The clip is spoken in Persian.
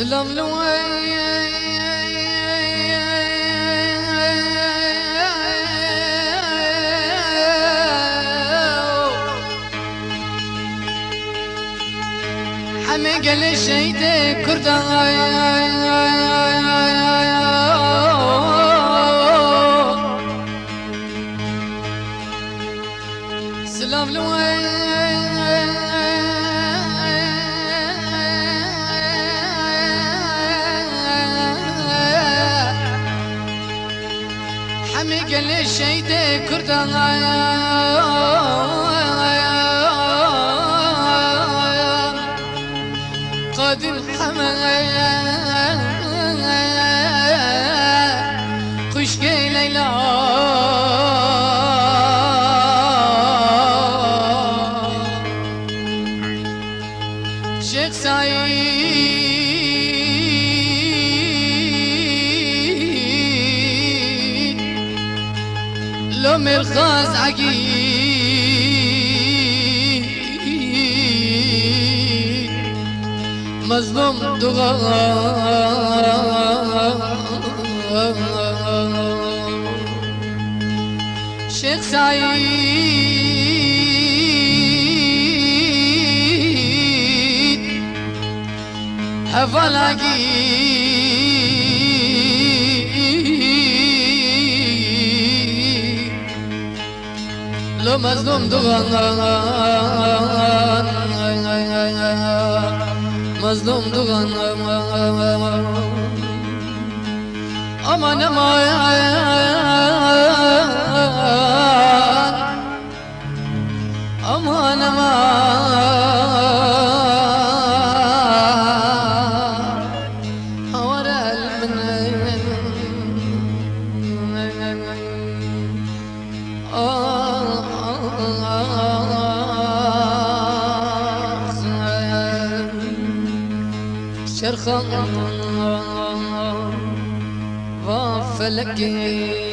سلام لوي حمي قال الشيد كردان سلام لوي حمي قال الشيد كردان قادم حمايا خشكي ليلى شيخ سعيد لو مرخاز عقيد مظلوم شيخ سعيد هفلاقي لو مظلوم مظلوم دوغان امان امان امان امان ورا شرخان وفلكي